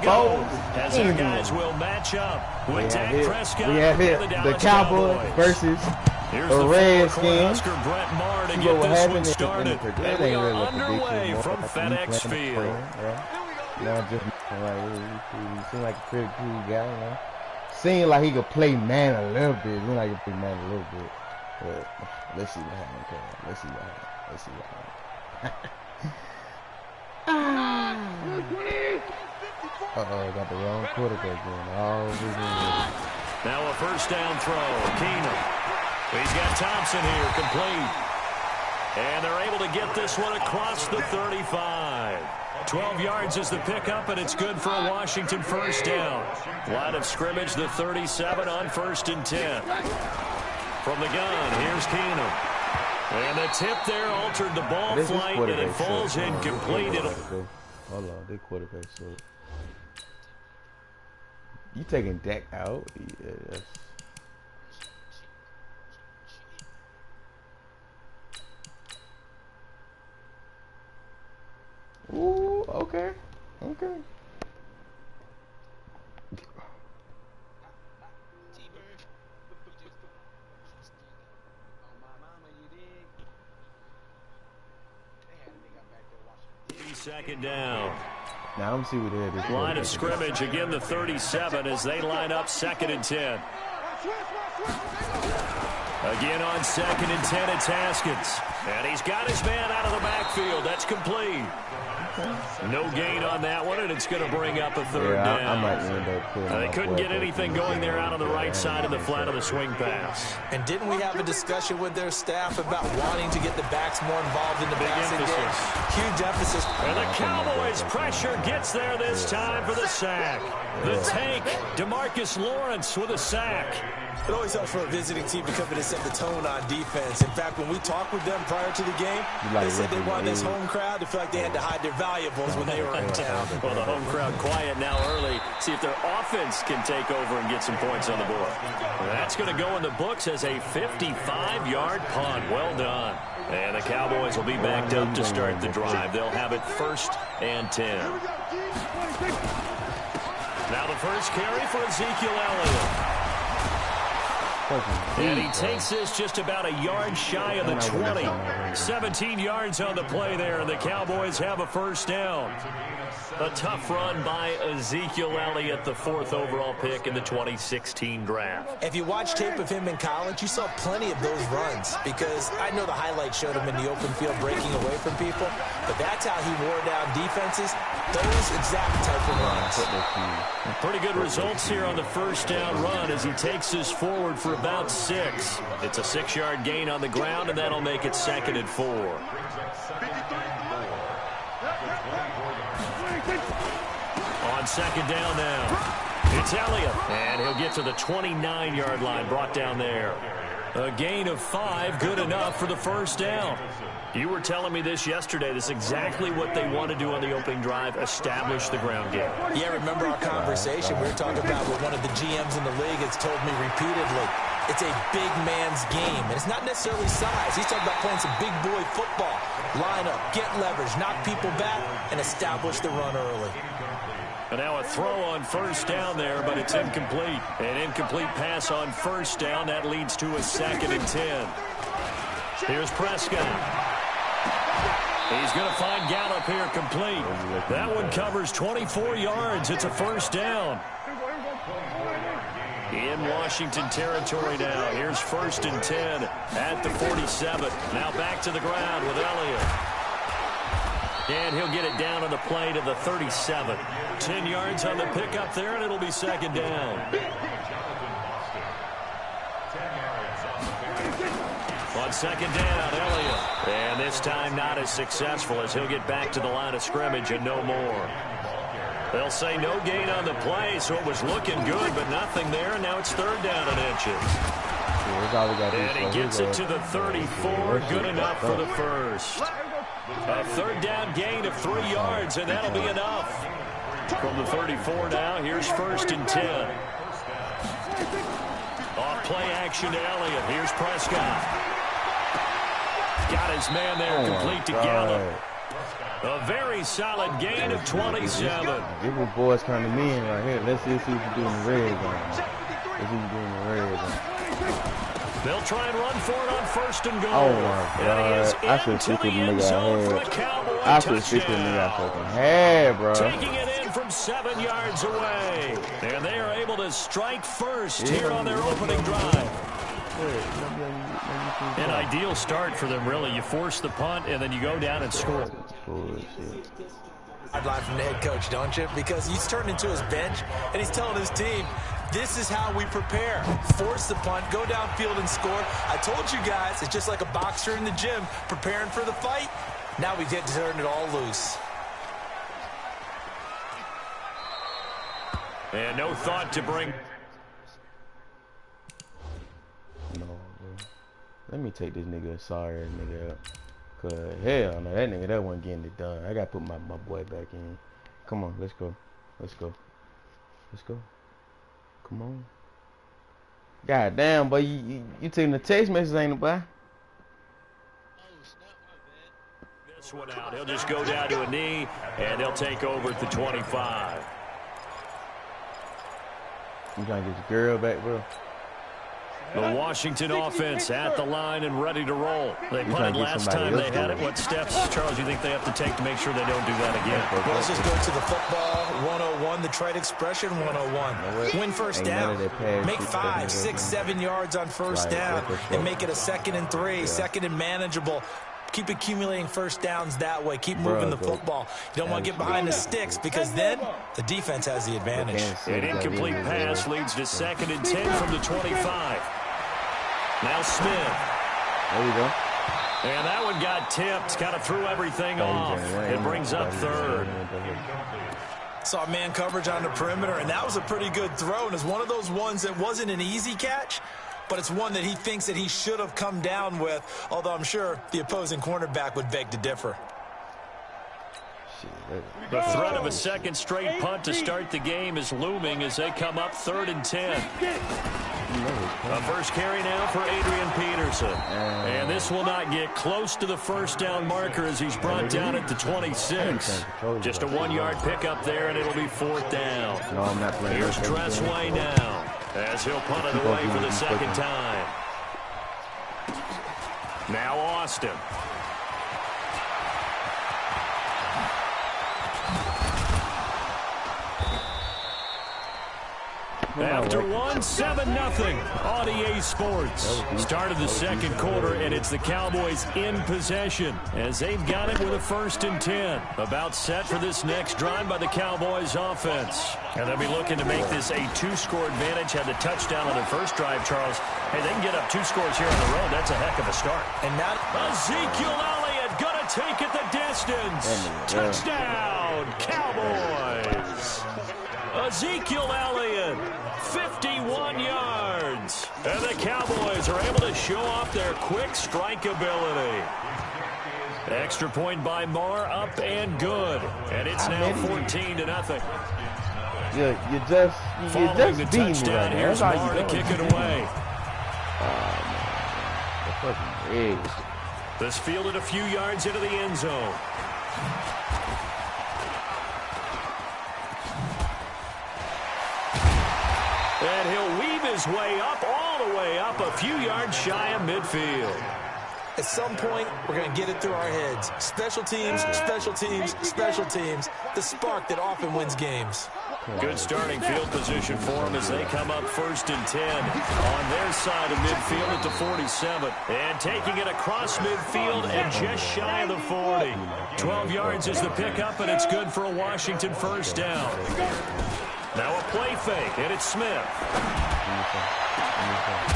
go. As our guys will match up with Dak Prescott. We have hit the Cowboys versus the Redskins. Brett Maher to get this one started. And we are underway from FedEx Field. No, just he seemed like a pretty cool guy, you know. Seemed like he could play man a little bit. Seemed like he could play man a little bit. But let's see what happens. Okay? Let's see what happens. Let's see what happens. Uh-oh, got the wrong quarterback going. Now a first down throw. Keenum. He's got Thompson here, complete. And they're able to get this one across the 35. 12 yards is the pickup, and it's good for a Washington first down. Line of scrimmage, the 37 on 1st and 10. From the gun, here's Keenum. And the tip there altered the ball flight, and it falls incomplete. Hold on, they quarterback short. You taking Dak out? Yeah. Ooh, okay. Second down. Now I'm see what it is. Line of scrimmage again, the 37 as they line up 2nd and 10. Again on 2nd and 10, it's Haskins. And he's got his man out of the backfield. That's complete. No gain on that one, and it's going to bring up a 3rd down. I might end up they couldn't get anything going there out on the right side of the flat of the swing pass. And didn't we have a discussion with their staff about wanting to get the backs more involved in the passing game? Huge emphasis. And the Cowboys' pressure gets there this time for the sack. The tank, DeMarcus Lawrence with a sack. It always helps for a visiting team to come in and set the tone on defense. In fact, when we talked with them prior to the game, they said they wanted this home crowd to feel like they had to hide their valuables when they were in town. Well, the home crowd quiet now early. See if their offense can take over and get some points on the board. That's going to go in the books as a 55-yard punt. Well done. And the Cowboys will be backed up to start the drive. They'll have it 1st and 10. Now the first carry for Ezekiel Elliott. And he takes this just about a yard shy of the 20. 17 yards on the play there, and the Cowboys have a first down. A tough run by Ezekiel Elliott, the 4th overall pick in the 2016 draft. If you watch tape of him in college, you saw plenty of those runs, because I know the highlights showed him in the open field breaking away from people, but that's how he wore down defenses, those exact type of runs. Pretty good results here on the first down run as he takes this forward for about 6. It's a 6-yard gain on the ground, and that'll make it 2nd and 4. On 2nd down now, it's Elliott, and he'll get to the 29-yard line, brought down there. A gain of 5, good enough for the first down. You were telling me this yesterday. This is exactly what they want to do on the opening drive, establish the ground game. Yeah, remember our conversation? We were talking about what one of the GMs in the league has told me repeatedly. It's a big man's game, and it's not necessarily size. He's talking about playing some big boy football. Line up, get leverage, knock people back, and establish the run early. And now a throw on first down there, but it's incomplete. An incomplete pass on first down. That leads to a 2nd and 10. Here's Prescott. He's going to find Gallup here complete. That one covers 24 yards. It's a first down. In Washington territory now. Here's 1st and 10 at the 47. Now back to the ground with Elliott. And he'll get it down on the play to the 37. 10 yards on the pickup there, and it'll be 2nd down. On 2nd down, Elliott. And this time not as successful as he'll get back to the line of scrimmage and no more. They'll say no gain on the play, so it was looking good, but nothing there, and now it's 3rd down and inches. And he gets it to the 34, good enough for the first. A 3rd down gain of 3 yards, and that'll be enough. From the 34 now, here's 1st and 10. Off play action to Elliott. Here's Prescott. Got his man there, complete to Gallup. A very solid gain of 27. These boys coming in right here. Let's see what you do in the red zone. Let's see what you do in the red zone. They'll try and run for it on 1st and goal. Oh my God! I should see the nigga I had. I should see the nigga I fucking had, bro. Taking it in from 7 yards away, and they are able to strike first here on their opening drive. An ideal start for them, really. You force the punt, and then you go down and score. I'd lie from the head coach, don't you? Because he's turned into his bench, and he's telling his team, this is how we prepare. Force the punt, go downfield and score. I told you guys, it's just like a boxer in the gym preparing for the fight. Now we get to turn it all loose. And no thought to bring... No, bro. Let me take this nigga sorry nigga up. Cause hell no, that nigga that wasn't getting it done. I gotta put my boy back in. Come on, let's go. Let's go. Let's go. Come on. God damn, boy, you taking the text message, ain't it, boy? This one out. He'll just go down to a knee, and they'll take over at the 25. You trying to get the girl back, bro? The Washington offense at the line and ready to roll. They punted last time they had it. What steps, Charles, you think they have to take to make sure they don't do that again? Well, let's just go to the football 101, the trade expression 101. Win first down. Make 5, 6, 7 yards on first down and make it a 2nd and 3, 2nd and manageable. Keep accumulating first downs that way. Keep moving the football. You don't want to get behind the sticks because then the defense has the advantage. An incomplete pass leads to 2nd and 10 from the 25. Now Smith. There we go. And that one got tipped. Kind of threw everything off. It brings up 3rd. Saw man coverage on the perimeter, and that was a pretty good throw. And it's one of those ones that wasn't an easy catch, but it's one that he thinks that he should have come down with, although I'm sure the opposing cornerback would beg to differ. The threat of a 2nd straight punt to start the game is looming as they come up 3rd and 10. A first carry now for Adrian Peterson. And this will not get close to the first down marker as he's brought down at the 26. Just a 1-yard pickup there, and it'll be 4th down. No, I'm not playing. Here's Dressway now as he'll punt it away for the 2nd time. Now Austin. After 7-0 on EA Sports. Started the 2nd quarter, and it's the Cowboys in possession as they've got it with a 1st and 10. About set for this next drive by the Cowboys offense. And they'll be looking to make this a 2-score advantage. Had the touchdown on their first drive, Charles. Hey, they can get up 2 scores here on the road. That's a heck of a start. And now Ezekiel Elliott gonna take it the distance. Touchdown, Cowboys. Ezekiel Elliott, 51 yards. And the Cowboys are able to show off their quick strike ability. Extra point by Marr, up and good. And it's now 14-0. You just Following the touchdown, here's Marr to kick it away. This fielded a few yards into the end zone. And he'll weave his way up, all the way up, a few yards shy of midfield. At some point, we're going to get it through our heads. Special teams, special teams, special teams. The spark that often wins games. Good starting field position for them as they come up 1st and 10 on their side of midfield at the 47. And taking it across midfield and just shy of the 40. 12 yards is the pickup, and it's good for a Washington first down. Now a play fake, and it's Smith.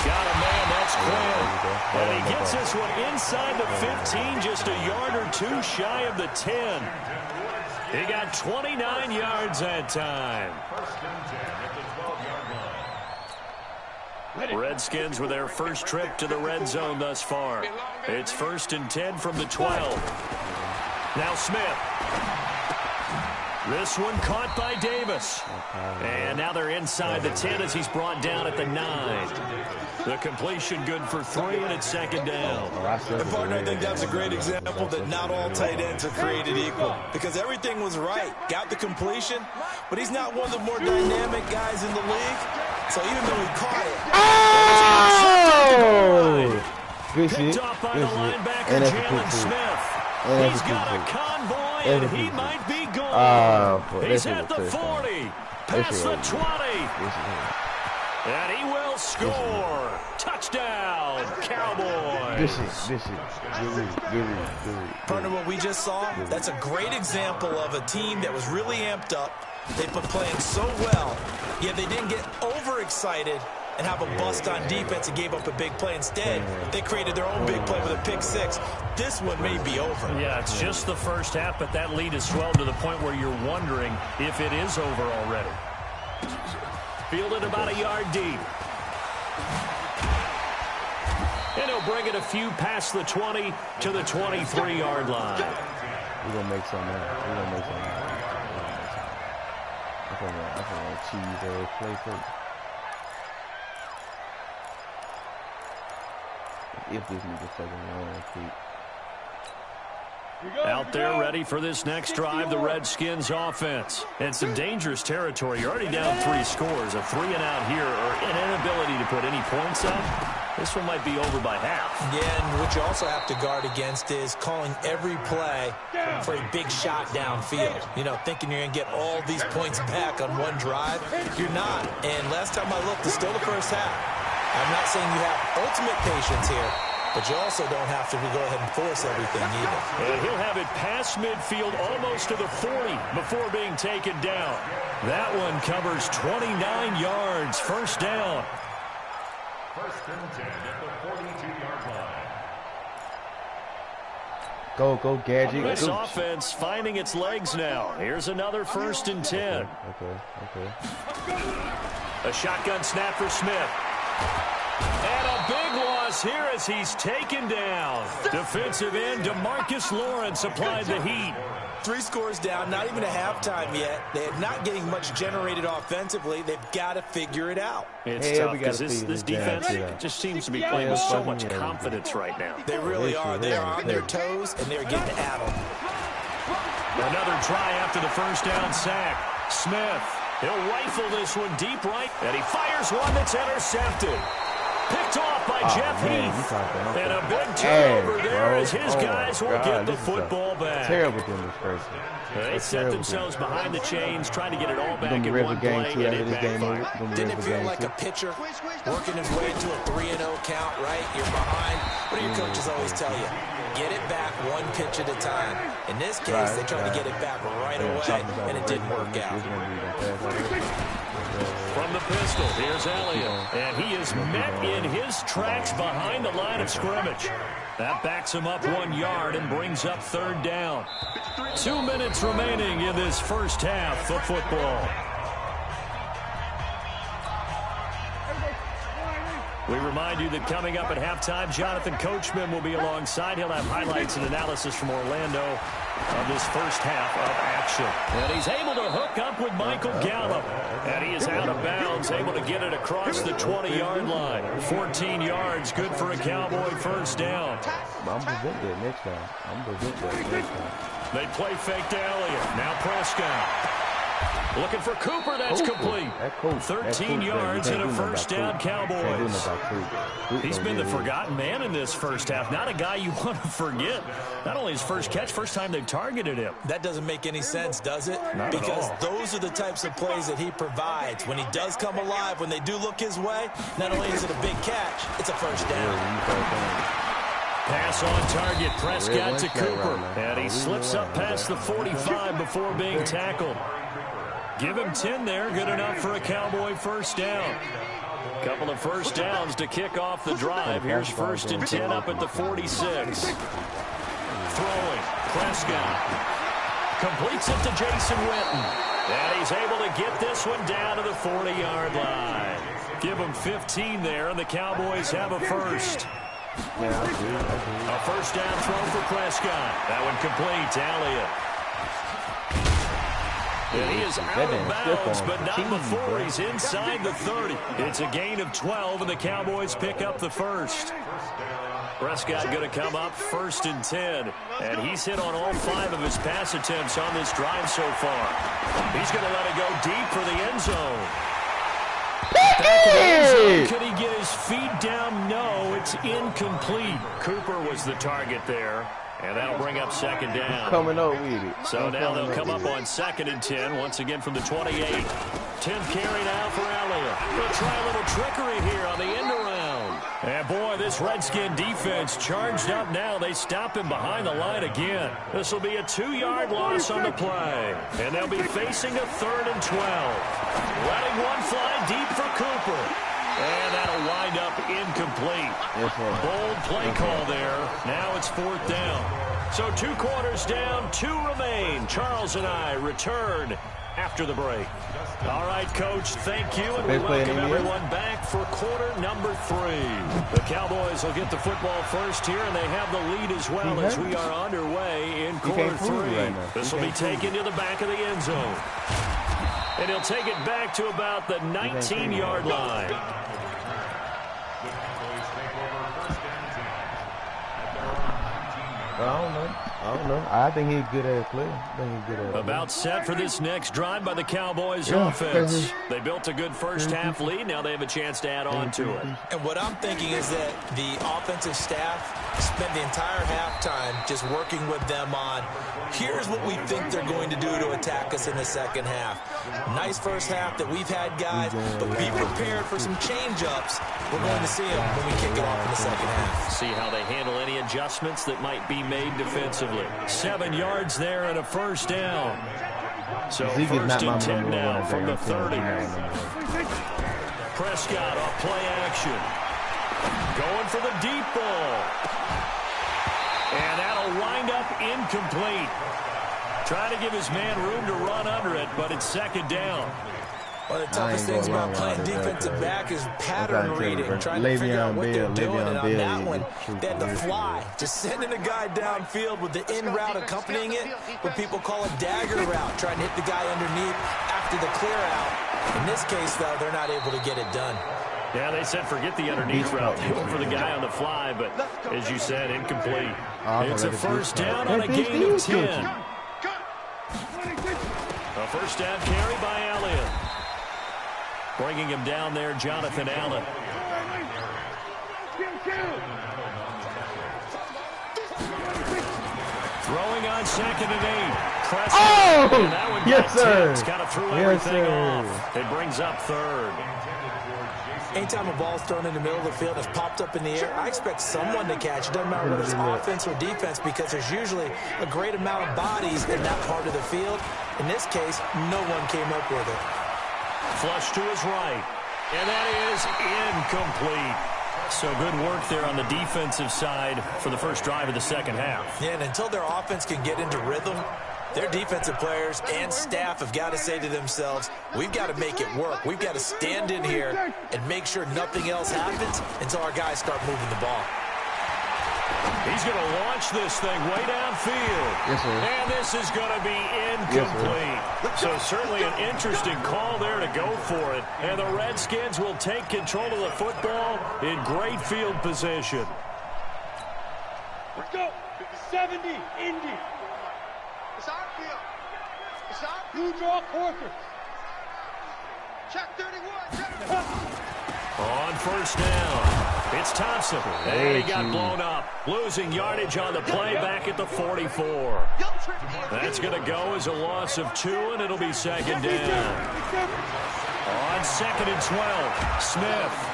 Got a man, that's Quinn. And he gets this one inside the 15, just a yard or 2 shy of the 10. He got 29 yards that time. Redskins with their first trip to the red zone thus far. It's 1st and 10 from the 12. Now Smith. This one caught by Davis. And now they're inside the 10 as he's brought down at the 9. The completion good for 3, and it's second down. And partner, I think that's a great example that not all tight ends are created equal. Because everything was right. Got the completion, but he's not one of the more dynamic guys in the league. So even though he caught it, Good shit. Picked off by the linebacker, Jalen Smith. He's got a convoy, and he might be gone. He's at the 40, past the 20. And he will score. Touchdown, Cowboys. Good shit. Good. partner, what we just saw, that's a great example of a team that was really amped up. They've been playing so well, yet they didn't get overexcited and have a bust on defense and gave up a big play. Instead, they created their own big play with a pick 6. This one may be over. Yeah, it's just the first half, but that lead has swelled to the point where you're wondering if it is over already. Fielded about a yard deep. And he'll bring it a few past the 20 to the 23-yard line. We're going to make something out. I'm going to cheese play for if this nigga fucking wrong, Pete. Out there ready for this next drive, the Redskins offense. And some dangerous territory. You're already down 3 scores. A 3-and-out here, or an inability to put any points up. This one might be over by half. Yeah, and what you also have to guard against is calling every play for a big shot downfield. You know, thinking you're going to get all these points back on one drive. You're not. And last time I looked, it's still the first half. I'm not saying you have ultimate patience here, but you also don't have to go ahead and force everything either. And he'll have it past midfield almost to the 40 before being taken down. That one covers 29 yards. First down. First and 10 at the 42-yard line. Go, Gadget. This offense finding its legs now. Here's another first and 10. Okay. A shotgun snap for Smith. And a big loss here as he's taken down. Defensive end DeMarcus Lawrence applied the heat. 3 scores down, not even a halftime yet. They're not getting much generated offensively. They've got to figure it out. It's tough because this defense just seems to be playing with so much confidence right now. They really are. They are on their toes, and they're getting at them. Another try after the first down sack. Smith, he'll rifle this one deep right, and he fires one that's intercepted. Picked off by Jeff Heath. And a big turnover there as his guys will get the football back. Terrible doing this first. They set themselves behind the chains, trying to get it all back in one play, and it backfired. Didn't it feel like a pitcher working his way to a 3-0 count, right? You're behind. What do your coaches always tell you? Get it back one pitch at a time. In this case, they tried to get it back right away, and it didn't work out. From the pistol, here's Elliott. And he is met in his tracks behind the line of scrimmage. That backs him up 1 yard and brings up third down. 2 minutes remaining in this first half of football. We remind you that coming up at halftime, Jonathan Coachman will be alongside. He'll have highlights and analysis from Orlando of this first half of action. And he's able to hook up with Michael Gallup. And he is out of bounds, able to get it across the 20-yard line. 14 yards, good for a Cowboy first down. I'm going to get that next time. They play fake to Elliott. Now Prescott. Looking for Cooper, that's complete. 13 yards and a first down, Cowboys. He's been the forgotten man in this first half. Not a guy you want to forget. Not only his first catch, first time they've targeted him. That doesn't make any sense, does it? Because those are the types of plays that he provides. When he does come alive, when they do look his way, not only is it a big catch, it's a first down. Pass on target, Prescott to Cooper. And he slips up past the 45 before being tackled. Give him 10 there, good enough for a Cowboy first down. Couple of first downs to kick off the drive. Here's first and 10 up at the 46. Throwing, Prescott. Completes it to Jason Witten. And he's able to get this one down to the 40-yard line. Give him 15 there, and the Cowboys have a first. A first down throw for Prescott. That one complete to Elliott. And he is out of bounds, but not before he's inside the 30. It's a gain of 12, and the Cowboys pick up the first. Prescott going to come up 1st and 10, and he's hit on all 5 of his pass attempts on this drive so far. He's going to let it go deep for the end zone. Back to the end zone. Could he get his feet down? No, it's incomplete. Cooper was the target there. And that'll bring up 2nd down. Coming up with it. So now they'll come up on 2nd and 10, once again from the 28. 10th carry now for Elliott. They'll try a little trickery here on the end around. And boy, this Redskin defense charged up now. They stop him behind the line again. This will be a 2-yard loss on the play. And they'll be facing a 3rd and 12. Letting one fly deep for Cooper. And that'll wind up incomplete. Bold play call there. Now it's 4th down. So 2 quarters down, 2 remain. Charles and I return after the break. All right, Coach, thank you. And we welcome everyone back for quarter number 3. The Cowboys will get the football first here, and they have the lead as well as we are underway in quarter 3. This will be taken to the back of the end zone. And he'll take it back to about the 19-yard line. I don't know. I think he's good at play. About set for this next drive by the Cowboys offense. They built a good first-half lead. Now they have a chance to add on to it. And what I'm thinking is that the offensive staff spent the entire halftime just working with them on, here's what we think they're going to do to attack us in the second half. Nice first half that we've had, guys, but be prepared for some change-ups. We're going to see them when we kick it off in the second half. See how they handle any adjustments that might be made defensively. 7 yards there and a first down. So 1st and 10 now from the 30. Prescott off play action. Going for the deep ball. And that'll wind up incomplete. Trying to give his man room to run under it, but it's 2nd down. One of the toughest things about playing defensive back is pattern reading, trying to figure out what they're doing. And on that one, they had the fly, just sending a guy downfield with the in route accompanying it, what people call a dagger route, trying to hit the guy underneath after the clear out. In this case, though, they're not able to get it done. Yeah, they said forget the underneath route. They went for the guy on the fly, but as you said, incomplete. It's a first down on a gain of 10. A first down carry by Elliott. Bringing him down there, Jonathan Allen. Throwing on 2nd and 8. Oh! And that one Yes, sir. It's kind of threw everything off. It brings up 3rd. Anytime a ball's thrown in the middle of the field and it's popped up in the air, I expect someone to catch it. Doesn't matter whether it's offense or defense, because there's usually a great amount of bodies in that part of the field. In this case, no one came up with it. Flush to his right. And that is incomplete. So good work there on the defensive side for the first drive of the second half. Yeah, and until their offense can get into rhythm, their defensive players and staff have got to say to themselves, we've got to make it work. We've got to stand in here and make sure nothing else happens until our guys start moving the ball. He's going to launch this thing way downfield. Yes, sir. And this is going to be incomplete. Yes, so certainly an interesting call there to go for it. And the Redskins will take control of the football in great field position. Let's go. 70, Indy. It's our field. It's our You draw quarters. check 31. Check. On first down, it's Thompson. And he got blown up. Losing yardage on the play back at the 44. That's going to go as a loss of 2, and it'll be 2nd down. On 2nd and 12, Smith.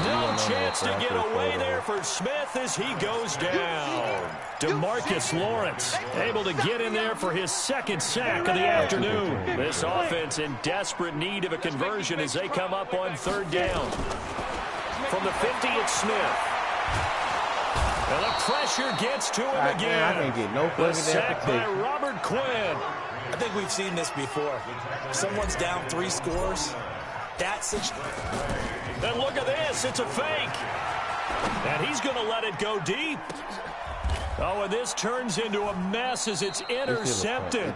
No chance to get away there for Smith as he goes down. DeMarcus Lawrence able to get in there for his 2nd sack of the afternoon. This offense in desperate need of a conversion as they come up on 3rd down. From the 50, it's Smith. And the pressure gets to him again. I can't get no The sack by Robert Quinn. I think we've seen this before. If someone's down 3 scores, that's it. And look at this. It's a fake. And he's going to let it go deep. Oh, and this turns into a mess as it's intercepted.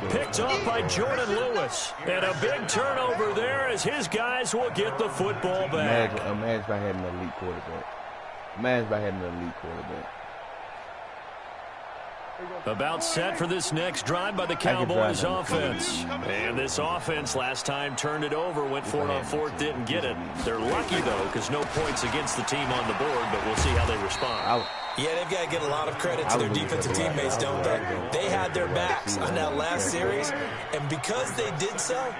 Picked off by Jordan Lewis. And a big turnover there as his guys will get the football back. Imagine if I had an elite quarterback. Imagine if I had an elite quarterback. About set for this next drive by the Cowboys offense. And this offense last time turned it over, went for it on fourth, didn't get it. They're lucky, though, because no points against the team on the board, but we'll see how they respond. Yeah, they've got to get a lot of credit to their defensive teammates, don't they? They had their backs on that last series, and because they did so,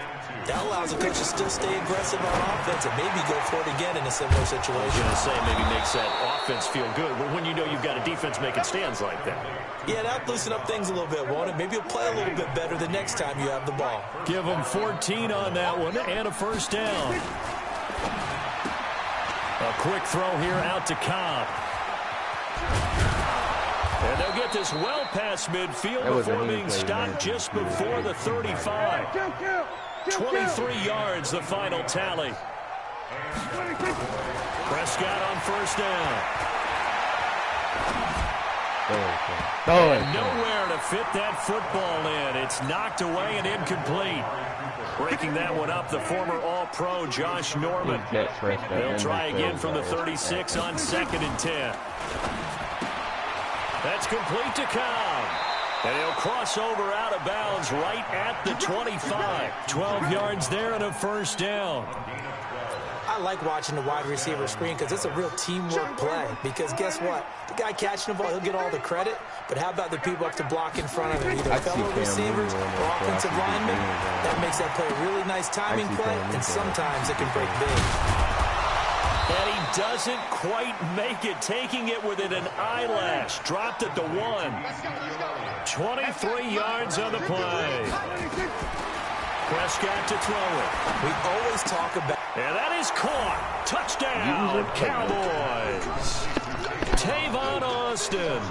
that allows the coach to still stay aggressive on offense and maybe go for it again in a similar situation. I was going to say maybe makes that offense feel good when you know you've got a defense making stands like that. Yeah, that'll loosen up things a little bit, won't it? Maybe you'll play a little bit better the next time you have the ball. Give them 14 on that one and a first down. A quick throw here out to Cobb. And they'll get this well past midfield before being stopped just before the 35. 23 yards, the final tally. Prescott on first down. And nowhere to fit that football in. It's knocked away and incomplete. Breaking that one up, the former All-Pro Josh Norman. They'll try again from the 36 on 2nd and 10. That's complete to Cobb. And he'll cross over out of bounds right at the 25. 12 yards there and a first down. I like watching the wide receiver screen because it's a real teamwork play. Because guess what? The guy catching the ball, he'll get all the credit. But how about the people up to block in front of him? Either fellow receivers or offensive linemen. That makes that play a really nice timing play, and sometimes it can break big. And he doesn't quite make it, taking it within an eyelash. Dropped at the 1. 23 yards on the play. Prescott to throw it. We always talk about... And that is caught. Touchdown, Cowboys. Tavon Austin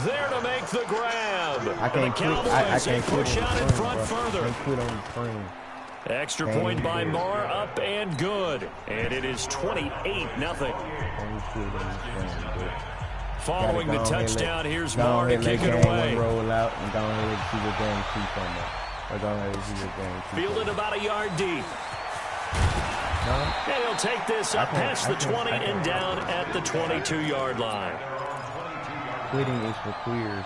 there to make the grab. The Cowboys push out in front further. Extra point by Marr, up and good. And it is 28-0. Following the touchdown, here's Marr to kick it away. Roll out and go ahead and see the game keep on there. Fielded about a yard deep. And he'll take this up past the 20 and down at the 22-yard line. Quitting is for queers.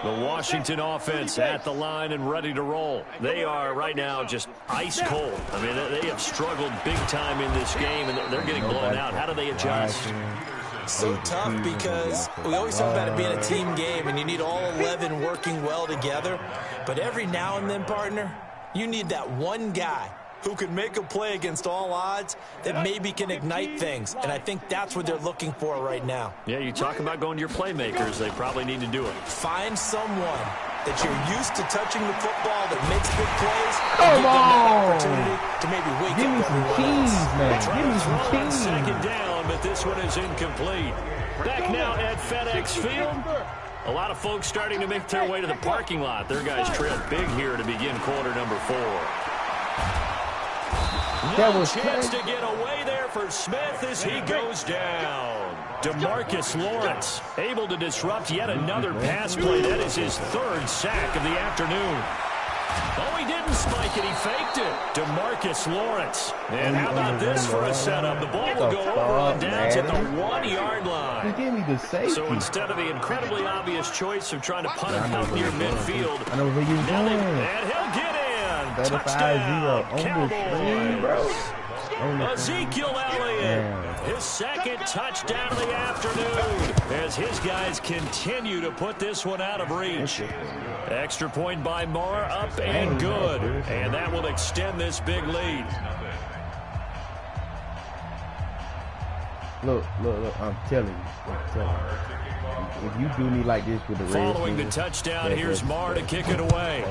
The Washington offense at the line and ready to roll. They are right now just ice cold. I mean, they have struggled big time in this game, and they're getting blown out. How do they adjust? So tough because we always talk about it being a team game, and you need all 11 working well together. But every now and then, partner, you need that one guy who can make a play against all odds that maybe can ignite things. And I think that's what they're looking for right now. Yeah, you talk about going to your playmakers. They probably need to do it. Find someone that you're used to touching the football that makes big plays. Come on! Opportunity to maybe wake Give me up some everyone keys, else. man. Give me some keys. Second down, but this one is incomplete. Back now at FedEx Field. A lot of folks starting to make their way to the parking lot. Their guys trailed big here to begin quarter number 4. No chance to get away there for Smith as he goes down. DeMarcus Lawrence able to disrupt yet another pass play. That is his 3rd sack of the afternoon. Oh, he didn't spike it. He faked it. DeMarcus Lawrence. And how about this for a setup? The ball will go over and down to the 1-yard line. So instead of the incredibly obvious choice of trying to punt it out near midfield, and he'll get in. Touchdown, Cowboys. Ezekiel Elliott, his 2nd touchdown of the afternoon as his guys continue to put this one out of reach. Extra point by Marr, up and good. And that will extend this big lead. Look, I'm telling you. If you do me like this with the Following the touchdown, here's Marr to kick it away.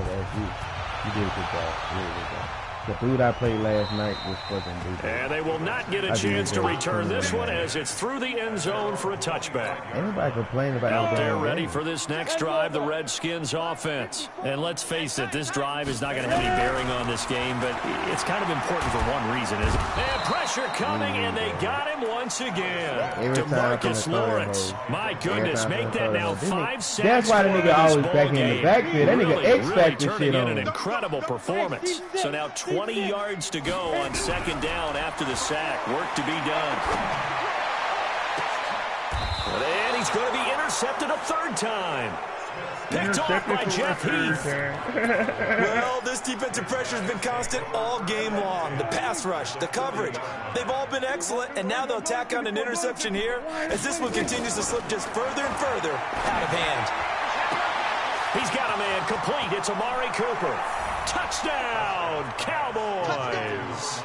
You did a good job. Really good job. The dude I played last night was fucking dude. And they will not get a chance to return this one as it's through the end zone for a touchback. Anybody complain about out there ready for this next drive, the Redskins offense. And let's face it, this drive is not going to have any bearing on this game, but it's kind of important for one reason, isn't it? And pressure coming, and they got him once again. DeMarcus Lawrence. My goodness, make that now 5 sacks. That's why the nigga always back in the backfield. That nigga X-Factor turning shit in on an incredible performance. So now 20 yards to go on second down after the sack. Work to be done. And he's going to be intercepted a third time. Picked off by Jeff Heath. Well, this defensive pressure has been constant all game long. The pass rush, the coverage, they've all been excellent, and now they'll tack on an interception here as this one continues to slip just further and further out of hand. He's got a man complete. It's Amari Cooper. Touchdown, Cowboys.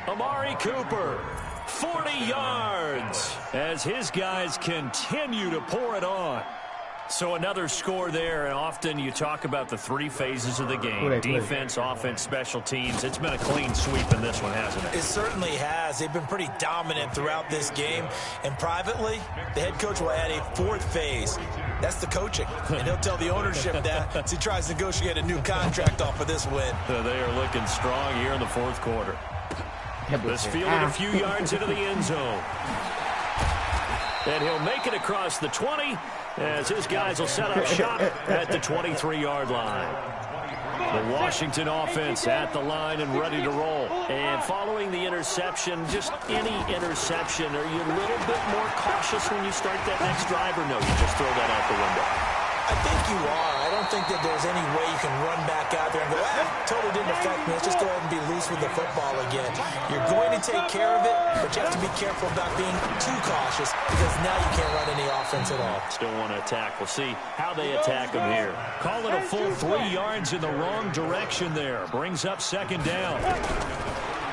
Amari Cooper, 40 yards as his guys continue to pour it on. So another score there, and often you talk about the 3 phases of the game. Defense, offense, special teams. It's been a clean sweep in this one, hasn't it? It certainly has. They've been pretty dominant throughout this game. And privately, the head coach will add a 4th phase. That's the coaching. And he'll tell the ownership that as he tries to negotiate a new contract off of this win. They are looking strong here in the 4th quarter. This fielded a few yards into the end zone. And he'll make it across the 20 as his guys will set up shop at the 23-yard line. The Washington offense at the line and ready to roll. And following the interception, just any interception, are you a little bit more cautious when you start that next drive, or no, you just throw that out the window? I think you are. I don't think that there's any way you can run back out there and go, totally didn't affect me. Let's just go ahead and be loose with the football again. You're going to take care of it, but you have to be careful about being too cautious because now you can't run any offense at all. Still want to attack. We'll see how they attack him here. Call it a full 3 yards in the wrong direction there. Brings up second down.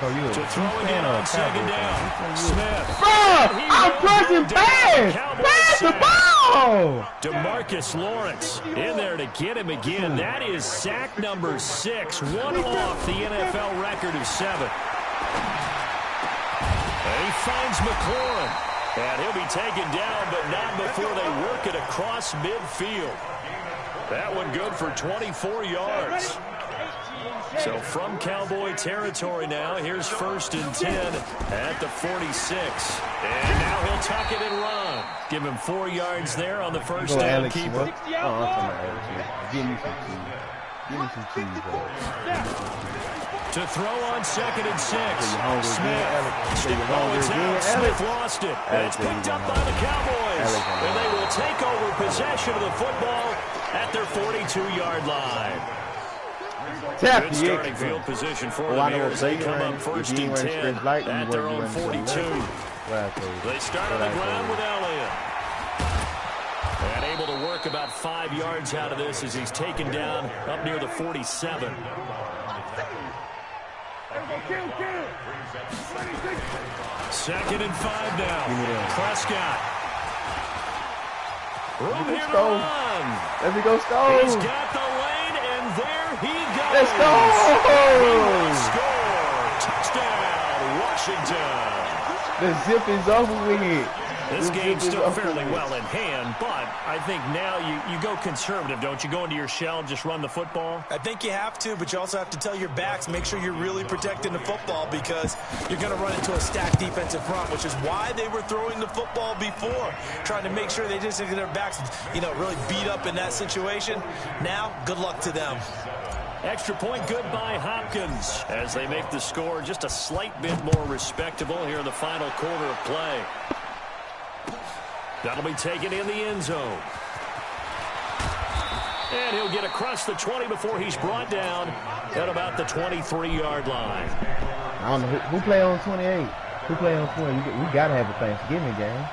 To throw again on second down. Smith. I'm pressing pass. Pass the ball. DeMarcus Lawrence in there to get him again. That is sack number 6. One off the NFL record of 7. And he finds McLaurin. And he'll be taken down, but not before they work it across midfield. That one good for 24 yards. So from Cowboy territory now, here's 1st and 10 at the 46. And now he'll tuck it and run. Give him 4 yards there on the first down keeper. Give me some cheese. Give me some cheese, bro. To throw on 2nd and 6. Smith lost it. And it's picked up by the Cowboys. And they will take over possession of the football at their 42-yard line. Good starting field position for them here as they come up 1st and 10 at their own 42. They start on the ground with Elliott. And able to work about 5 yards out of this as he's taken down up near the 47. Second and 5 now. Prescott. Room here to run. Let me go, Stone. He's got the lane, and there he goes. Let's go. Score. Touchdown, Washington. The zip is over with. This game's still fairly well in hand, but I think now you go conservative, don't you? Go into your shell and just run the football? I think you have to, but you also have to tell your backs, make sure you're really protecting the football because you're going to run into a stacked defensive front, which is why they were throwing the football before, trying to make sure they just get their backs, really beat up in that situation. Now, good luck to them. Extra point good by Hopkins as they make the score just a slight bit more respectable here in the final quarter of play. That'll be taken in the end zone. And he'll get across the 20 before he's brought down at about the 23-yard line. I don't know who play on 28. Who play on 20? We got to have a Thanksgiving game.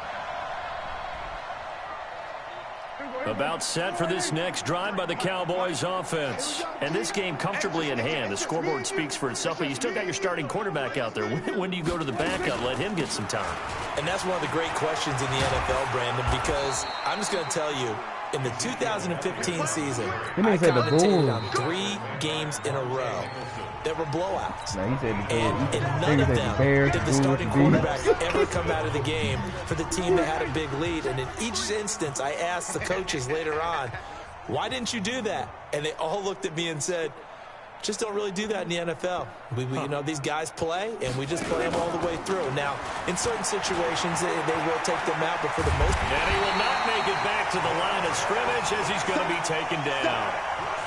About set for this next drive by the Cowboys offense. And this game comfortably in hand. The scoreboard speaks for itself, but you still got your starting quarterback out there. When do you go to the backup, let him get some time? And that's one of the great questions in the NFL, Brandon, because I'm just going to tell you, in the 2015 season, I commentated on 3 games in a row that were blowouts. No, he said And in none of them did the starting quarterback ever come out of the game for the team that had a big lead. And in each instance, I asked the coaches later on, why didn't you do that? And they all looked at me and said, just don't really do that in the NFL. You know, these guys play, and we just play them all the way through. Now, in certain situations, they will take them out, but for the most part. And he will not make it back to the line of scrimmage as he's going to be taken down.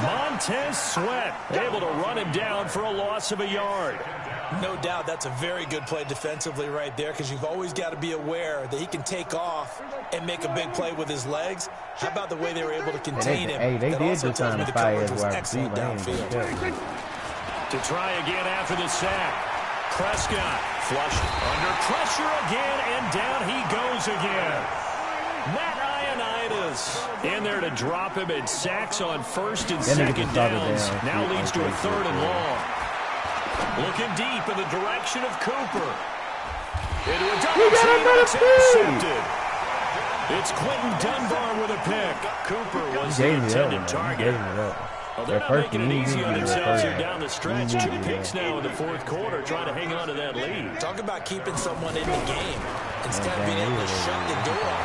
Montez Sweat able to run him down for a loss of a yard. No doubt that's a very good play defensively right there, because you've always got to be aware that he can take off and make a big play with his legs. How about the way they were able to contain him? Hey, they that did also just tells sign me a the fire coverage was wide excellent receiver. downfield. To try again after the sack. Prescott flushed under pressure again, and down he goes again. Matt Ioannidis in there to drop him in sacks on first and second downs. Now leads to a 3rd and long. Looking deep in the direction of Cooper. Into a double team, and it's intercepted. It's Quentin Dunbar with a pick. Cooper was the intended target. Well, they're not making it easy on themselves here down the stretch. 2 picks now in the 4th quarter, trying to hang on to that lead. Talk about keeping someone in the game instead of being able to shut the door.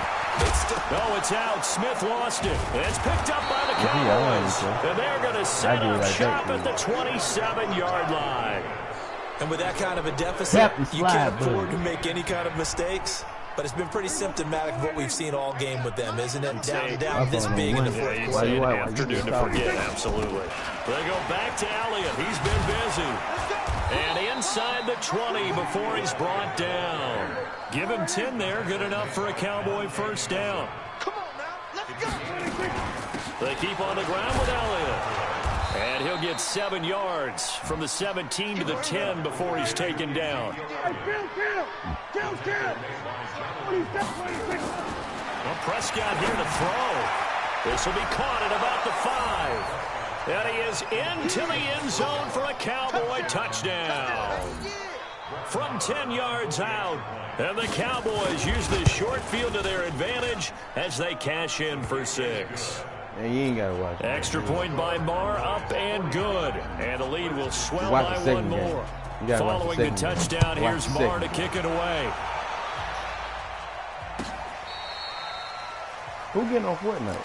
No, it's out. Smith lost it. It's picked up by the Cowboys. And they're going to set up shop at the 27-yard line. And with that kind of a deficit, you can't afford to make any kind of mistakes. But it's been pretty symptomatic of what we've seen all game with them, isn't it? Down this big in the 4th quarter. An afternoon to forget, absolutely. They go back to Elliott. He's been busy. And inside the 20 before he's brought down. Give him 10 there. Good enough for a Cowboy first down. Come on now, let's go. They keep on the ground with Elliott. And he'll get 7 yards from the 17 to the 10 before he's taken down. Well, Prescott here to throw. This will be caught at about the 5. And he is into the end zone for a Cowboy touchdown. From 10 yards out. And the Cowboys use the short field to their advantage as they cash in for 6. Yeah, you ain't got to watch it. Extra point by Marr, up and good. And the lead will swell by 1 more. Following the touchdown, here's Marr to kick it away. Who getting on Fortnite?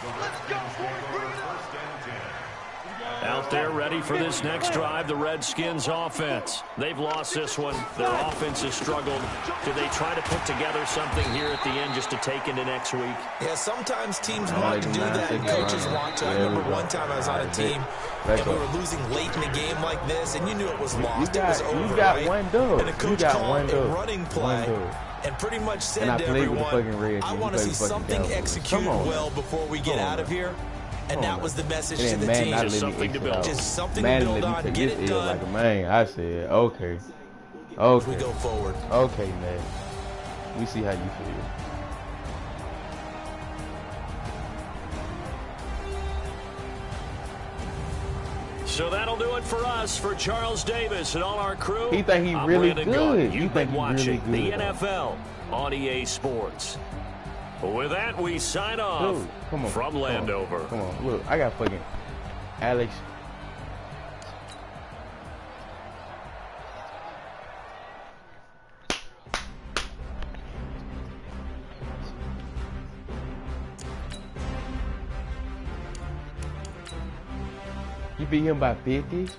Out there ready for this next drive, the Redskins offense. They've lost this one. Their offense has struggled. Do they try to put together something here at the end just to take into next week? Yeah, sometimes teams want to do that and coaches want to. I remember one time I was on a team and we were losing late in a game like this, and you knew it was lost. It was over, you got right? one dub. And the coach called a running play and pretty much said to everyone, I want to see something executed well before we get out of here. And that was the message to the team. Just something to build. Just something to build on. Get it done. Like a man, I said, okay. Okay. We go forward. Okay, man. We see how you feel. So that'll do it for us, for Charles Davis and all our crew. He think he I'm really Brandon good. Gaudin. You You've think been he watching really the good, NFL on EA Sports. With that, we sign off. Dude, come on, from Landover. Come on, look, I got fucking Alex. You beat him by 50?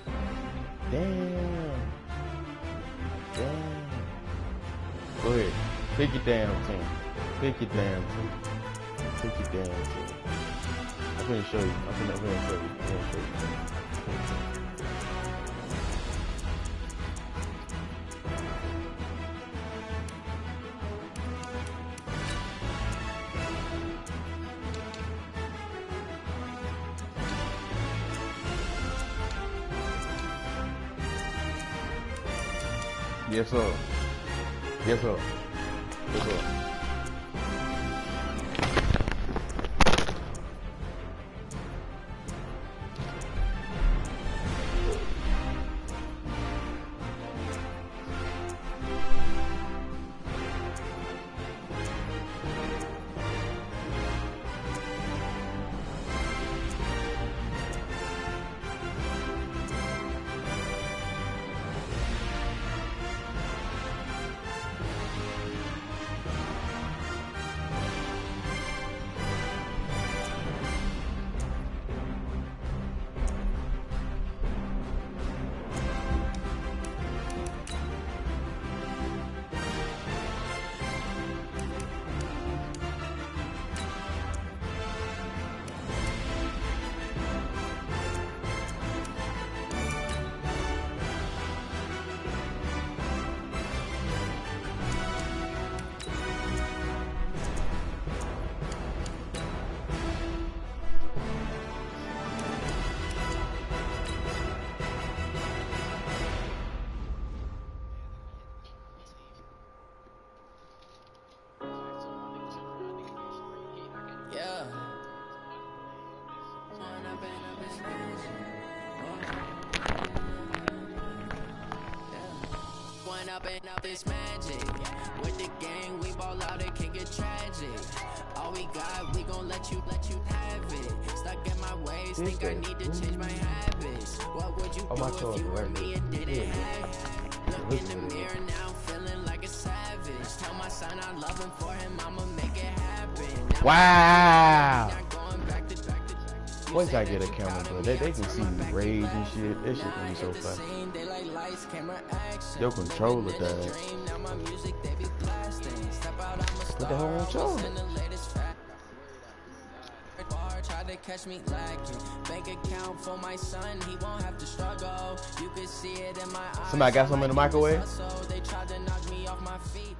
Damn. Go ahead. Pick it down, team. Pick it down, team. Pick it down, team. I'm gonna show you. I'm gonna show you. Yes, sir. Yes, sir. Yes, sir. run up and up this magic. With the gang, we ball out, it can get tragic. All we got, we gon' let you have it. Stuck in my ways, think I need to change my habits. What would you do if you were me and didn't have it? Look in the mirror now, feeling like a savage. Tell my son I love him, for him I'ma make it happen. Now wow. Once I get a camera, bro, they can see me rage and shit. This shit gonna be so fun. Your controller died. Put the whole controller. Catch me lacking. Bank account for my son, he won't have to struggle. You can see it in my eyes. Somebody got something in the microwave? They tried to knock me off my feet.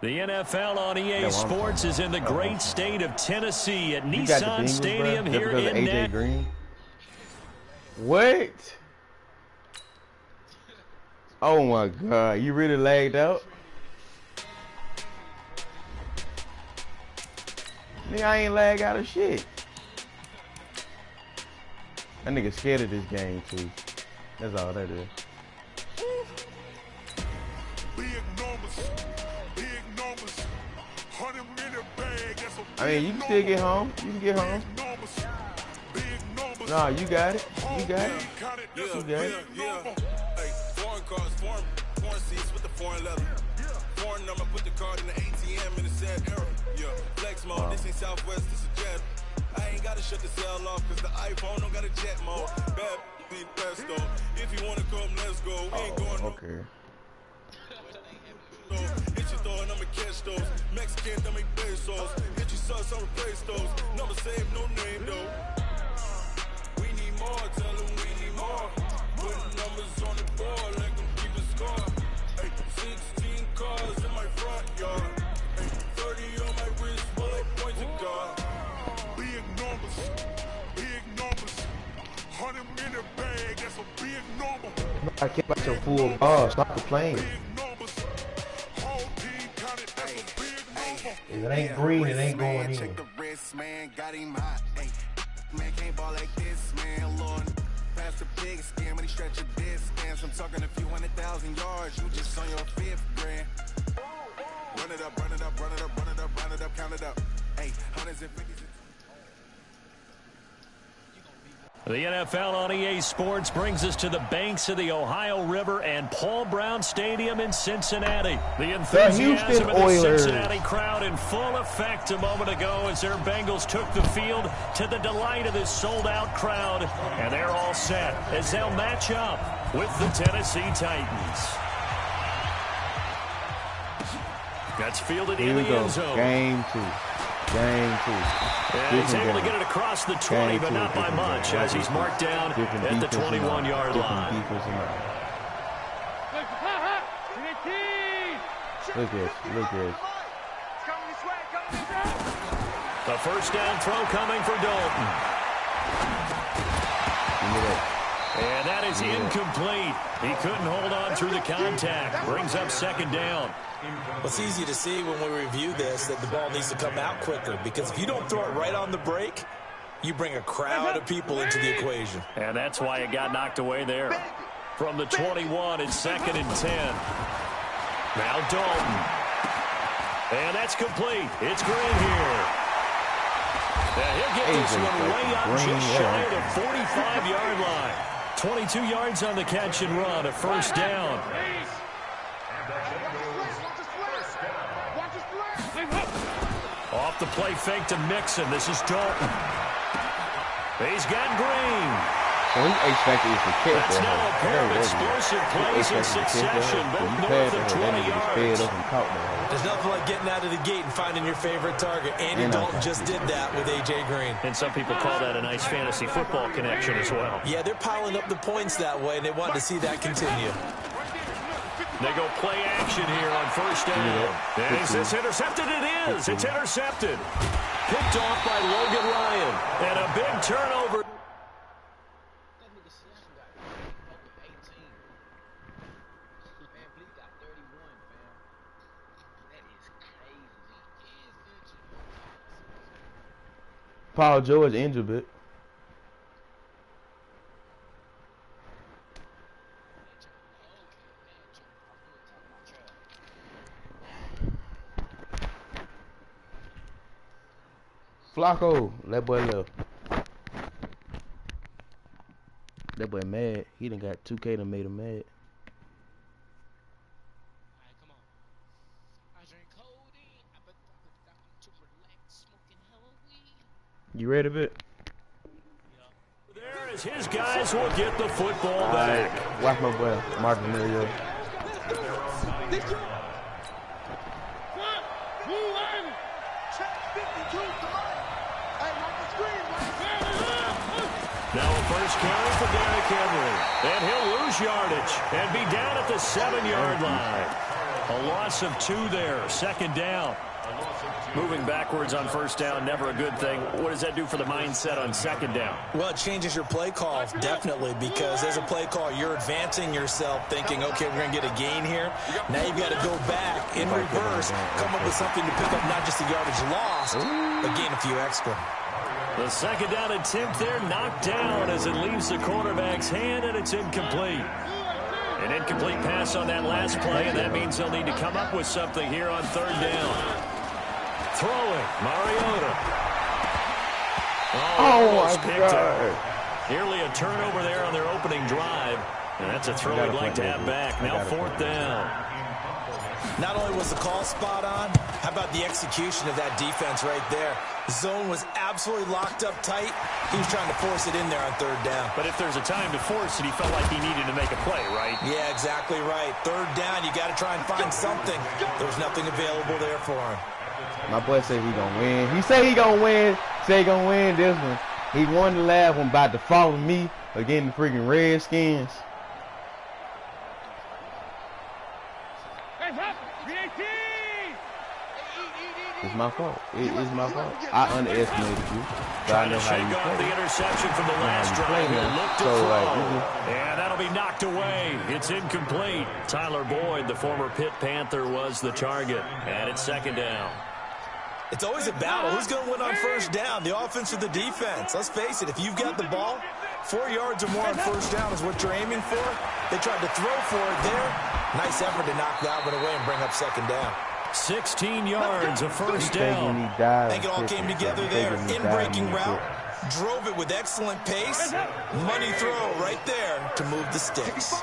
The NFL on EA Sports is in the great state of Tennessee at Nissan Stadium here in AJ Green. What? Oh my God, you really lagged out? Nigga, I ain't lag out of shit. That nigga scared of this game too. That's all that is. I mean, you can still get home. You can get home. Nah, you got it. You got it. You got it. Hey, foreign cars, foreign seats with the foreign leather. Foreign number, put the card in the ATM in the sad era. Yeah, flex mode, this ain't Southwest, this is jet. I ain't gotta shut the cell off, cause the iPhone don't got a jet mode. Bad be the best though. If you wanna come, let's go. We ain't going okay. Hit your door and I'ma catch those. Mexican, don't make pesos. Hit your sus, I'll replace those. Number save, no name though. We need more, tell them we need more. Putting numbers on the board, like them keep a score. Hey, 16 cars in my front yard. Hey, 30 on my wrist, while I point to God. Big numbers, big numbers. 100 in the bag, that's a big number. I can't like your full ball. Stop the plane. If it ain't green, it ain't going in. Check the wrist, man, got him hot. Hey, man can't ball like this, man. Lord, past the big scam, but he stretch a distance. I'm talking a few 100,000 yards. You just on your 5th grand. Run it up, run it up, run it up, run it up, run it up, count it up. Hey, hundreds and fifties. The NFL on EA Sports brings us to the banks of the Ohio River and Paul Brown Stadium in Cincinnati. The enthusiasm of the Cincinnati crowd in full effect a moment ago as their Bengals took the field to the delight of this sold-out crowd. And they're all set as they'll match up with the Tennessee Titans. That's fielded in the end zone. Game 2. Game 2. And he's able to get it across the 20, but not by much, as he's marked down at the 21-yard line. Look at this. Look at this. A first down throw coming for Dalton. And that is incomplete. He couldn't hold on through the contact. Brings up second down. Well, it's easy to see when we review this that the ball needs to come out quicker, because if you don't throw it right on the break, you bring a crowd of people into the equation. And that's why it got knocked away there. From the 21, it's 2nd and 10. Now Dalton. And that's complete. It's Green here. Now he'll get this one way up just shy of the 45-yard line. 22 yards on the catch and run, a first down. Off the play fake to Mixon. This is Dalton. He's got Green. Well, he expected to catch That's now a pair of explosive plays in succession, both north of 20 yards. There's nothing like getting out of the gate and finding your favorite target. Andy Dalton just did that with A.J. Green. And some people call that a nice fantasy football connection as well. Yeah, they're piling up the points that way, and they want to see that continue. They go play action here on first down. Is this intercepted? It is. It's intercepted. Picked off by Logan Ryan. And a big turnover. Paul George injured a bit. Flacco, that boy left. That boy mad. He done got 2K that made him mad. Alright, come on. I drink codeine. I'm too relaxed, smoking hella weed. You ready, bit? There is his guys will get the football back. Watch my boy, Marcus Mariota. Now a first carry for Derrick Henry. And he'll lose yardage and be down at the 7-yard line. A loss of 2 there. Second down. Moving backwards on first down, never a good thing. What does that do for the mindset on second down? Well, it changes your play call, definitely, because as a play call, you're advancing yourself thinking, okay, we're going to get a gain here. Now you've got to go back in reverse, come up with something to pick up not just the yardage lost, but gain a few extra. The second down attempt there knocked down as it leaves the quarterback's hand, and it's incomplete. An incomplete pass on that last play, and that means they'll need to come up with something here on third down. Throwing, Mariota. Oh my God. Nearly a turnover there on their opening drive. And that's a throw we'd like to have back. Now fourth down. Not only was the call spot on, how about the execution of that defense right there? Zone was absolutely locked up tight. He was trying to force it in there on third down. But if there's a time to force it, he felt like he needed to make a play, right? Yeah, exactly right. Third down, you got to try and find something. There's nothing available there for him. My boy said he gonna win. He said he gonna win. Say he gonna win this one. He won the last one by defaulting me against the freaking Redskins. It's my fault. It's my fault. I underestimated you. But I know how you play. The interception from the last drive. And that'll be knocked away. It's incomplete. Tyler Boyd, the former Pitt Panther, was the target. And it's second down. It's always a battle. Who's going to win on first down, the offense or the defense? Let's face it, if you've got the ball, 4 yards or more on first down is what you're aiming for. They tried to throw for it there. Nice effort to knock that one away and bring up second down. 16 yards, a first down. I think it all came together there. In-breaking route. Drove it with excellent pace. Money throw right there to move the sticks.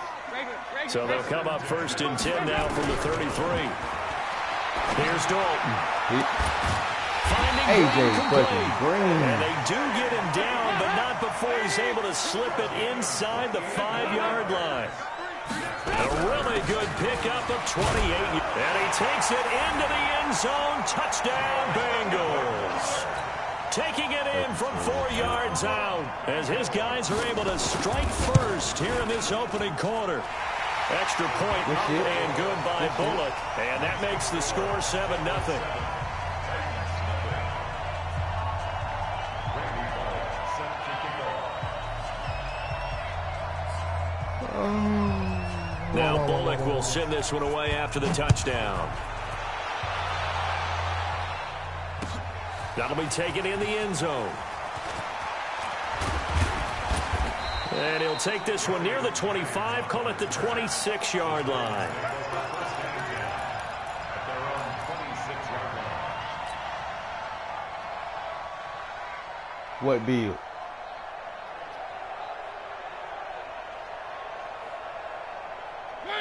So they'll come up first and 10 now from the 33. Here's Dalton. Finding Green. And they do get him down, but not before he's able to slip it inside the 5-yard line. A really good pickup of 28. And he takes it into the end zone. Touchdown, Bengals. Taking it in from 4 yards out as his guys are able to strike first here in this opening quarter. Extra point up and good by Bullock. And that makes the score 7-0. Now Bullock will send this one away after the touchdown. That'll be taken in the end zone. And he'll take this one near the 25, call it the 26-yard line. What bill?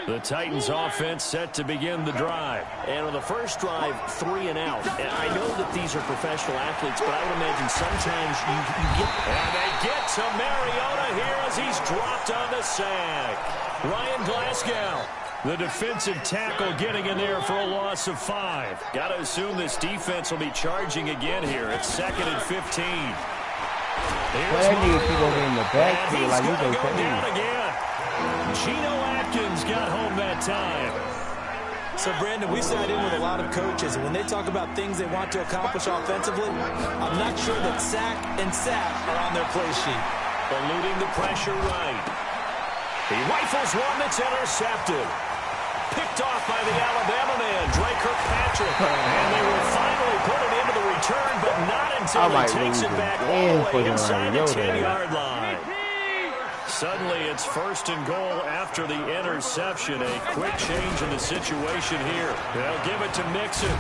The Titans offense set to begin the drive. And on the first drive, 3 and out. And I know that these are professional athletes, but I would imagine sometimes you get... And they get to Mariota here as he's dropped on the sack. Ryan Glasgow, the defensive tackle, getting in there for a loss of 5. Got to assume this defense will be charging again here. It's 2nd and 15. Well, that nigga keep on getting the backfield like he's okay. Down again. Geno Atkins got home that time. So, Brandon, we sat in with a lot of coaches, and when they talk about things they want to accomplish offensively, I'm not sure that sack and sack are on their play sheet. Eluding the pressure right. He rifles one that's intercepted. Picked off by the Alabama man, Drake Kirkpatrick. And they will finally put it into the return, but not until he takes it back all the way inside the 10-yard line. Suddenly, it's 1st and goal after the interception. A quick change in the situation here. They'll give it to Mixon.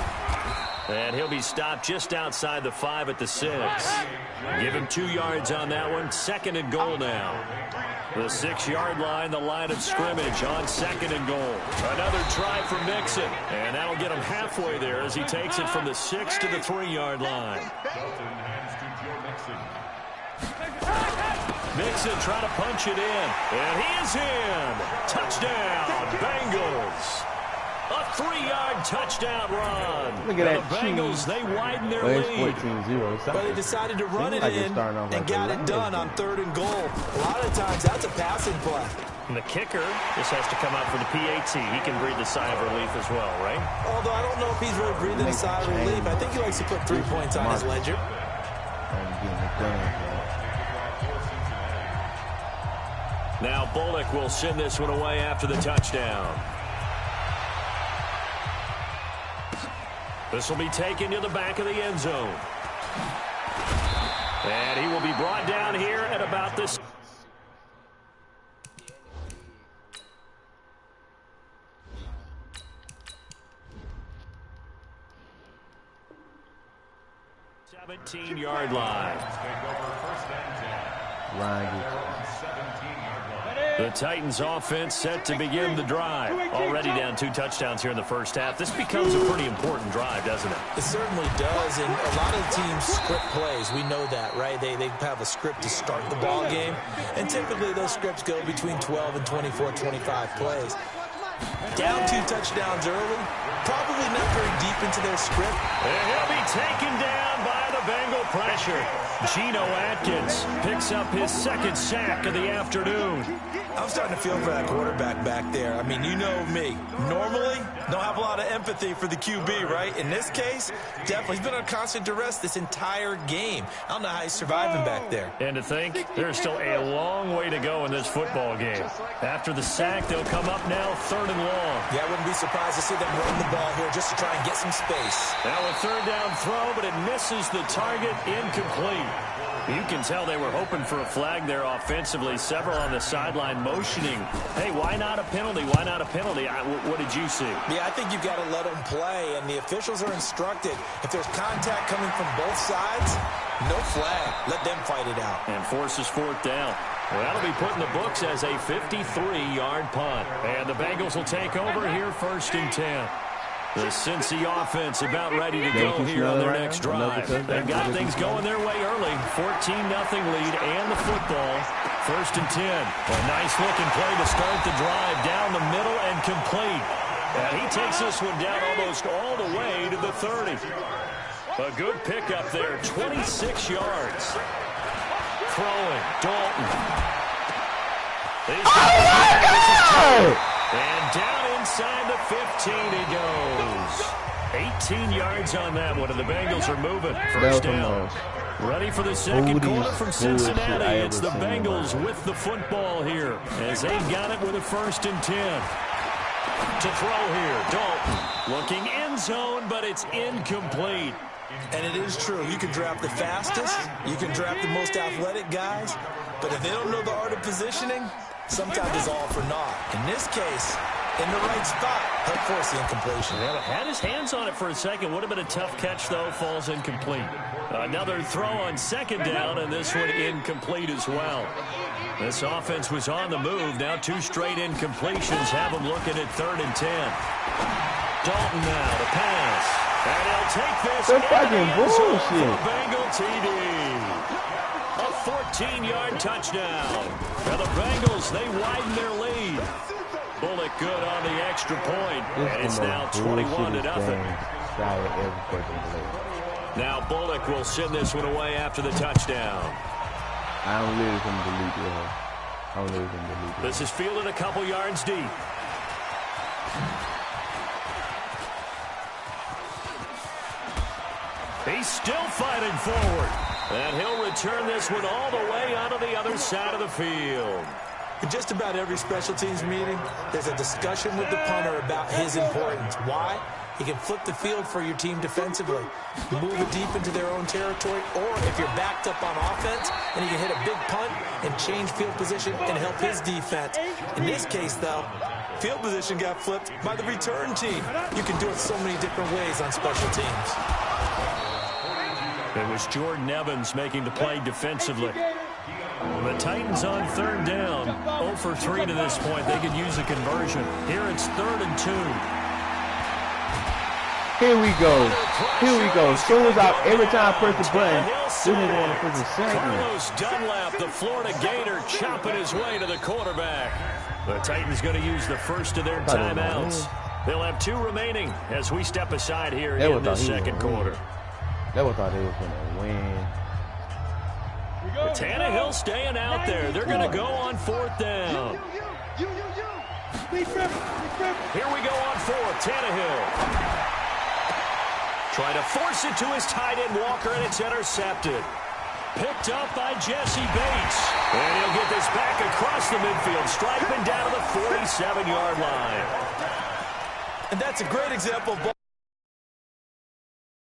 And he'll be stopped just outside the 5 at the 6. Give him 2 yards on that one. 2nd and goal now. The 6-yard line, the line of scrimmage on 2nd and goal. Another try for Mixon. And that'll get him halfway there as he takes it from the 6 to the 3-yard line. Mixon trying to punch it in. And he is in. Touchdown, Bengals. A 3-yard touchdown run. Look at that the Bengals, they widen their lead. lead. 14-0. But they decided to run it in and got it done on 3rd and goal. A lot of times, that's a passing play. And the kicker just has to come out for the PAT. He can breathe a sigh of relief as well, right? Although I don't know if he's really breathing a sigh of relief. I think he likes to put 3 points on his ledger. Now Bullock will send this one away after the touchdown. This will be taken to the back of the end zone. And he will be brought down here at about this. Yard line. The Titans offense set to begin the drive. Already down 2 touchdowns here in the first half. This becomes a pretty important drive, doesn't it? It certainly does, and a lot of teams script plays. We know that, right? They have a script to start the ball game, and typically those scripts go between 12 and 24, 25 plays. Down 2 touchdowns early, probably not very deep into their script. And he'll be taken down by the Bengal pressure. Geno Atkins picks up his 2nd sack of the afternoon. I'm starting to feel for that quarterback back there. I mean, you know me. Normally, don't have a lot of empathy for the QB, right? In this case, definitely. He's been on constant duress this entire game. I don't know how he's surviving back there. And to think, there's still a long way to go in this football game. After the sack, they'll come up now 3rd and long. Yeah, I wouldn't be surprised to see them run the ball here just to try and get some space. Now a 3rd down throw, but it misses the target, incomplete. You can tell they were hoping for a flag there offensively. Several on the sideline motioning. Hey, why not a penalty? Why not a penalty? What did you see? Yeah, I think you've got to let them play, and the officials are instructed. If there's contact coming from both sides, no flag. Let them fight it out. And forces 4th down. Well, that'll be put in the books as a 53-yard punt. And the Bengals will take over here 1st and 10. The Cincy offense about ready to go here on their next drive. They've got things going their way early. 14-0 lead and the football. 1st and 10. A nice-looking play to start the drive down the middle and complete. And he takes this one down almost all the way to the 30. A good pickup there, 26 yards. Throwing, Dalton. And down inside the 15 he goes. 18 yards on that one, and the Bengals are moving. 1st down. Ready for the 2nd quarter from Cincinnati. It's the Bengals with the football here as they got it with a 1st and 10. To throw here, Dalton looking end zone, but it's incomplete. And it is true. You can draft the fastest. You can draft the most athletic guys. But if they don't know the art of positioning, sometimes it's all for naught. In this case, in the right spot, he'll force the incompletion. Yeah, had his hands on it for a second. Would have been a tough catch, though. Falls incomplete. Another throw on 2nd down, and this one incomplete as well. This offense was on the move. Now 2 straight incompletions have them looking at 3rd and 10. Dalton now to pass. And he'll take this. They're fucking bullshit. Bengal TD. A 14-yard touchdown. Now the Bengals, they widen their lead. Bullock good on the extra point. And it's now 21-0. Now Bullock will send this one away after the touchdown. I don't live from the delete. This is fielded a couple yards deep. He's still fighting forward. And he'll return this one all the way onto the other side of the field. In just about every special teams meeting, there's a discussion with the punter about his importance. Why? He can flip the field for your team defensively, move it deep into their own territory, or if you're backed up on offense, then he can hit a big punt and change field position and help his defense. In this case, though, Field position got flipped by the return team. You can do it so many different ways on special teams. It was Jordan Evans making the play defensively. The Titans on third down. 0 for 3 to this point. They could use a conversion. Here it's 3rd and 2. Here we go. Here we go. As soon as every time I press the button, this nigga want to press the second. Carlos Dunlap, the Florida Gator, chopping his way to the quarterback. The Titans going to use the first of their timeouts. They'll have 2 remaining as we step aside here in the second quarter. They thought they was going to win. Tannehill staying out there. They're going to go on 4th down. Here we go on 4th. Tannehill. Trying to force it to his tight end Walker, and it's intercepted. Picked up by Jesse Bates. And he'll get this back across the midfield, striping down to the 47-yard line. And that's a great example of